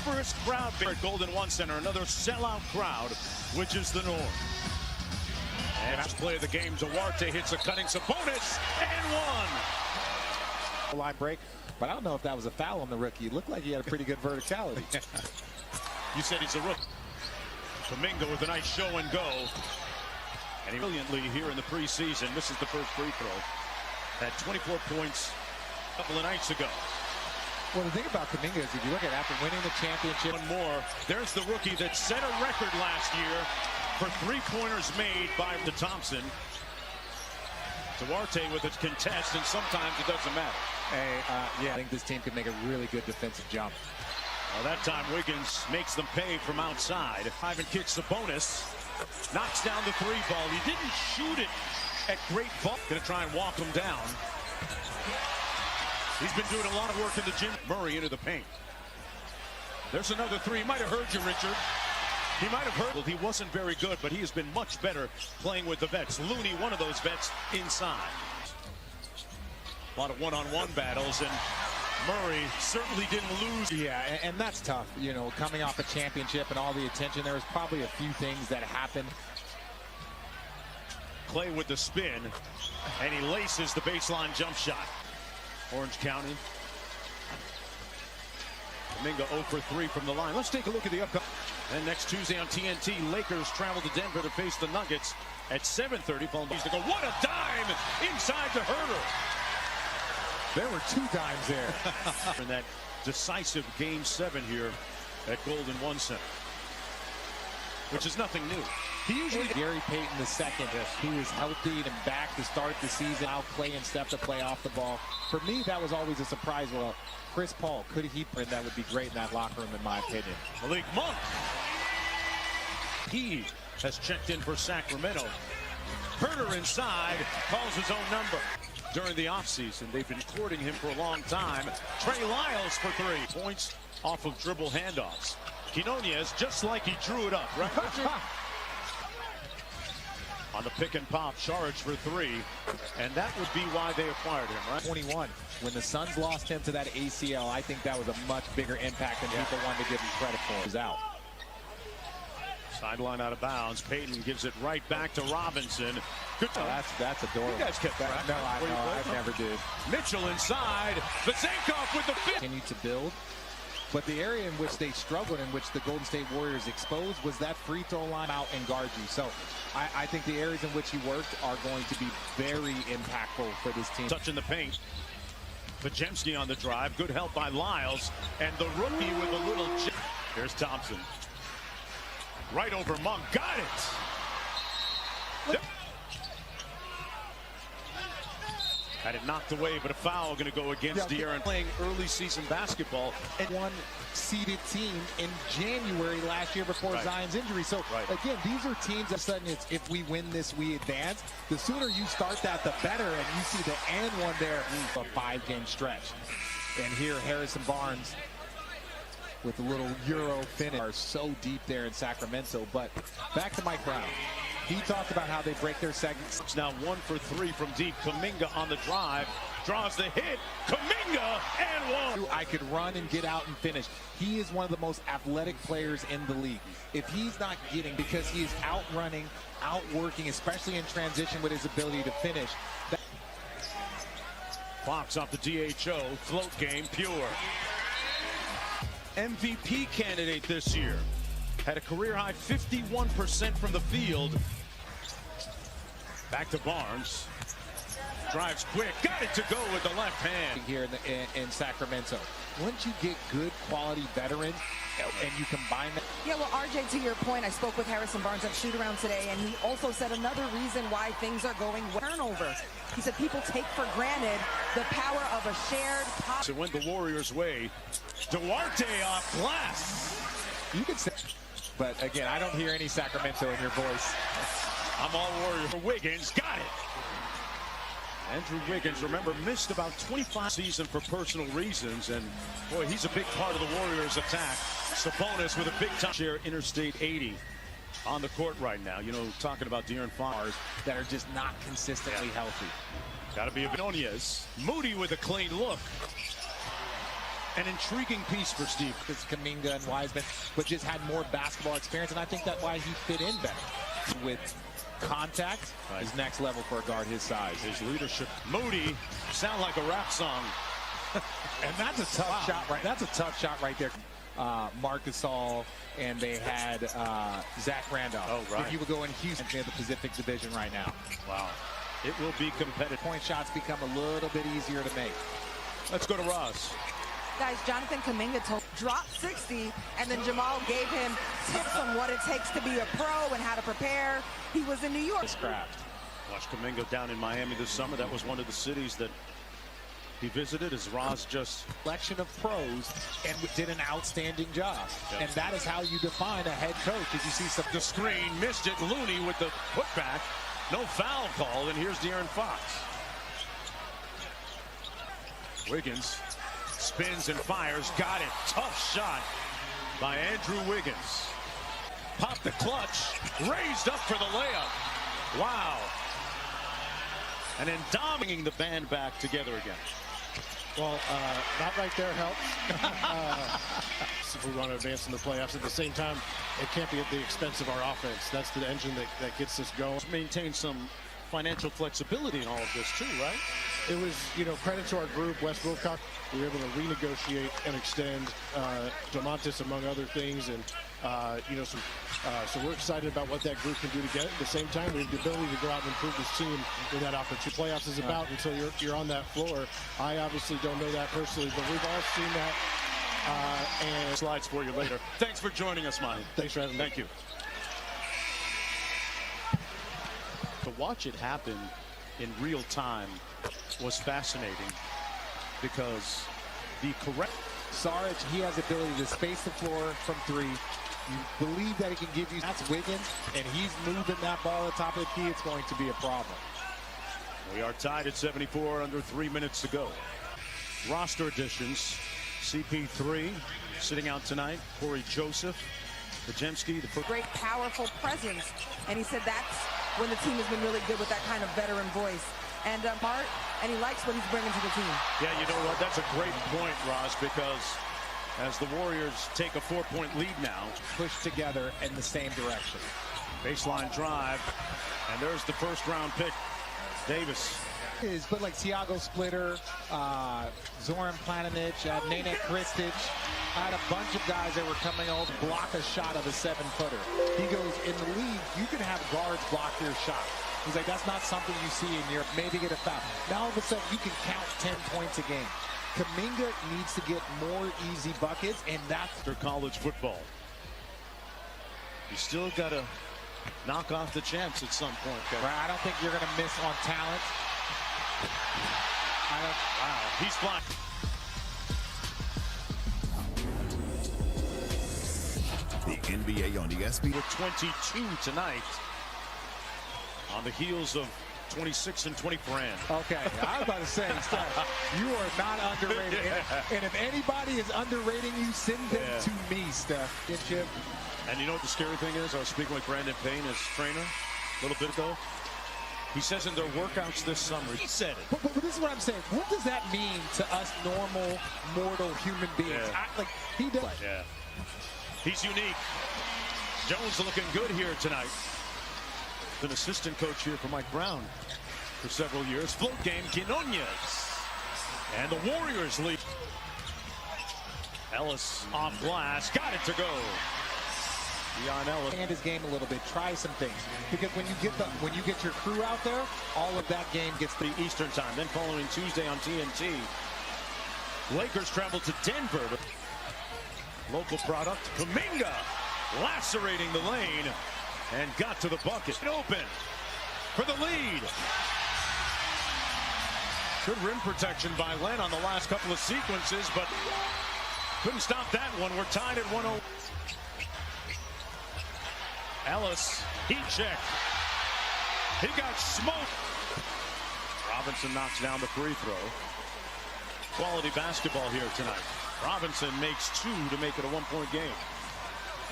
first crowd at Golden One Center, another sellout crowd, which is the norm. And last play of the game, Duarte hits a cutting Sabonis and one. Line break, but I don't know if that was a foul on the rookie. It looked like he had a pretty good verticality. You said he's a rookie. Kuminga with a nice show and go. And he brilliantly here in the preseason. This is the first free throw. Had 24 points a couple of nights ago. Well, the thing about Kuminga is if you look at after winning the championship. One more. There's the rookie that set a record last year for three-pointers made by the Thompson. Duarte with his contest, and sometimes it doesn't matter. Hey, yeah, I think this team could make a really good defensive jump. Well, that time Wiggins makes them pay from outside. Ivan kicks the bonus, knocks down the three ball. He didn't shoot it at great ball. Gonna try and walk him down. He's been doing a lot of work in the gym. Murray into the paint. There's another three. He might have heard you, Richard. He might have heard. Well, he wasn't very good, but he has been much better playing with the vets. Looney, one of those vets, inside. A lot of one-on-one battles, and Murray certainly didn't lose. Yeah, and that's tough. You know, coming off a championship and all the attention, there was probably a few things that happened. Clay with the spin, and he laces the baseline jump shot. Orange County. Kuminga 0 for 3 from the line. Let's take a look at the upcoming. And next Tuesday on TNT, Lakers travel to Denver to face the Nuggets at 7:30. What a dime inside to Herter. There were two dimes there. In that decisive Game 7 here at Golden One Center, which is nothing new. He usually Gary Payton II, who was healthy and back to start the season. Now Clay and Steph to play off the ball. For me, that was always a surprise. Well, Chris Paul, could he? And that would be great in that locker room, in my opinion. Malik Monk. He has checked in for Sacramento. Herter inside, calls his own number. During the offseason, they've been courting him for a long time. Trey Lyles for 3 points off of dribble handoffs. Quinones, just like he drew it up, right? On the pick and pop, charge for 3, and that would be why they acquired him, right? 21. When the Suns lost him to that ACL, I think that was a much bigger impact than people wanted to give him credit for. He's out. Sideline out of bounds. Payton gives it right back to Robinson. Good job. That's adorable. You guys kept that. No, I never did. Mitchell inside. Vazenkov with the fifth. Continued to build. But the area in which they struggled, in which the Golden State Warriors exposed, was that free throw line out and guard you. So I think the areas in which he worked are going to be very impactful for this team. Touching the paint. Pajemski on the drive. Good help by Lyles. And the rookie with a little chip. Here's Thompson. Right over Monk. Got it. Had it knocked away, but a foul going to go against De'Aaron. Playing early season basketball. And one seeded team in January last year before Zion's injury. So, again, these are teams that suddenly it's if we win this, we advance. The sooner you start that, the better. And you see the and one there. A 5-game stretch. And here, Harrison Barnes with a little Euro finish are so deep there in Sacramento. But back to Mike Brown. He talked about how they break their segments. It's now 1 for 3 from deep. Kuminga on the drive. Draws the hit. Kuminga and 1. I could run and get out and finish. He is one of the most athletic players in the league. If he's not getting, because he is outrunning, outworking, especially in transition with his ability to finish. Fox off the DHO. Float game pure. MVP candidate this year. Had a career-high 51% from the field. Back to Barnes. Drives quick. Got it to go with the left hand. Here in Sacramento. Once you get good quality veterans and you combine that. Yeah, well, RJ, to your point, I spoke with Harrison Barnes at shoot-around today, and he also said another reason why things are going turnovers. He said people take for granted the power of a shared pop. So went the Warriors' way. Duarte off glass. You can say. But again, I don't hear any Sacramento in your voice. I'm all Warrior for Wiggins. Got it. Andrew Wiggins, remember, missed about 25 season for personal reasons. And, boy, he's a big part of the Warriors' attack. Sabonis with a big-time share Interstate 80 on the court right now. You know, talking about De'Aaron Fox that are just not consistently healthy. Got to be a Quinones. Moody with a clean look. An intriguing piece for Steve. It's Kuminga and Wiseman, but just had more basketball experience, and I think that's why he fit in better. With contact, is next level for a guard his size. His leadership. Moody, sound like a rap song. And that's a tough shot, right? That's a tough shot right there. Marc Gasol, and they had Zach Randolph. Oh, right. If you would go in Houston, they're the Pacific Division right now. Wow. It will be competitive. Point shots become a little bit easier to make. Let's go to Roz. Guys, Jonathan Kuminga dropped 60, and then Jamal gave him tips on what it takes to be a pro and how to prepare. He was in New York. This craft. Watched Kuminga down in Miami this summer. That was one of the cities that he visited, as Roz just Selection of pros and did an outstanding job. Yep. And that is how you define a head coach. As you see some the screen, missed it. Looney with the putback. No foul call, and here's De'Aaron Fox. Wiggins spins and fires. Got it. Tough shot by Andrew Wiggins. Popped the clutch. Raised up for the layup. Wow. And then dominating the band back together again. Well, that right there helps. If we want to advance in the playoffs, at the same time, it can't be at the expense of our offense. That's the engine that gets us going. Maintain some financial flexibility in all of this too, right? It was, credit to our group, Wes Wilcox. We were able to renegotiate and extend DeMontis, among other things, and so we're excited about what that group can do together. At the same time, we have the ability to go out and improve this team with that opportunity. Playoffs is about until you're on that floor. I obviously don't know that personally, but we've all seen that. And slides for you later. Thanks for joining us, Monty. Thanks for having me. Thank you. To watch it happen in real time was fascinating, because the correct Saric, he has the ability to space the floor from three. You believe that he can give you. That's Wiggins, and he's moving that ball at the top of the key. It's going to be a problem. We are tied at 74, under 3 minutes to go. Roster additions: CP3 sitting out tonight. Corey Joseph, Podziemski, the great, powerful presence, and he said that's when the team has been really good with that kind of veteran voice. And Mark, and he likes what he's bringing to the team. Yeah, you know what? That's a great point, Ross, because as the Warriors take a 4-point lead now, push together in the same direction. Baseline drive, and there's the first-round pick, Davis. But like Thiago Splitter, Zoran Planinic, Nene Kristic, I had a bunch of guys that were coming over to block a shot of a 7-footer. He goes, in the league, you can have guards block your shot. He's like, that's not something you see in Europe. Maybe get a foul. Now all of a sudden you can count 10 points a game. Kuminga needs to get more easy buckets, and that's for college football. You still got to knock off the champs at some point. Right, I don't think you're going to miss on talent. Wow, he's flying. The NBA on ESPN. With 22 tonight, on the heels of 26 and 20 for Ann. Okay, I was about to say, Steph, you are not underrated. And if anybody is underrating you, send them to me, Steph. Get Chip. And you know what the scary thing is? I was speaking with Brandon Payne, his trainer, a little bit ago. He says in their workouts this summer, he said it. But this is what I'm saying. What does that mean to us normal, mortal human beings? Yeah. He does. Yeah. He's unique. Jones looking good here tonight. Been assistant coach here for Mike Brown for several years. Float game, Quinones. And the Warriors lead. Ellis off glass, got it to go. Deion Ellis. And his game a little bit. Try some things, because when you get your crew out there, all of that game gets the Eastern time. Then following Tuesday on TNT, Lakers travel to Denver. Local product, Kuminga lacerating the lane and got to the bucket. Open for the lead. Good rim protection by Len on the last couple of sequences, but couldn't stop that one. We're tied at 1-0. Ellis, heat check. He got smoked. Robinson knocks down the free throw. Quality basketball here tonight. Robinson makes 2 to make it a 1-point game.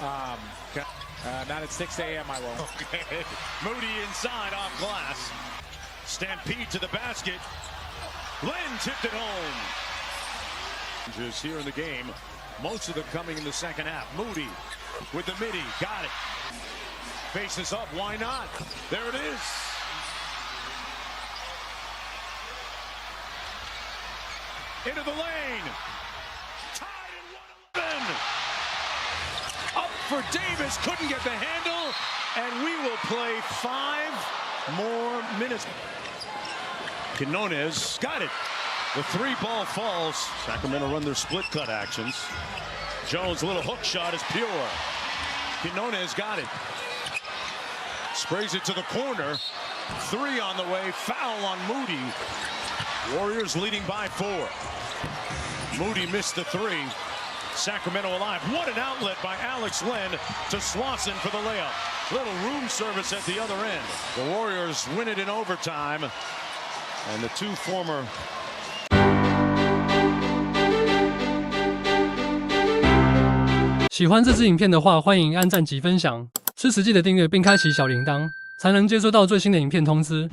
Not at 6 a.m. I won't. Okay. Moody inside off glass. Stampede to the basket. Lynn tipped it home. Here in the game, most of them coming in the second half. Moody with the midi, got it. Faces up, why not? There it is. Into the lane. Tied at 1-11. Up for Davis, couldn't get the handle, and we will play 5 more minutes. Quinones got it. The 3-ball falls. Sacramento run their split cut actions. Jones, little hook shot is pure. Quinones got it. Sprays it to the corner. 3 on the way. Foul on Moody. Warriors leading by 4. Moody missed the 3. Sacramento alive. What an outlet by Alex Len to Swanson for the layup. Little room service at the other end. The Warriors win it in overtime. And the 2 former喜欢这支影片的话，欢迎按赞及分享，支持记得订阅并开启小铃铛，才能接收到最新的影片通知。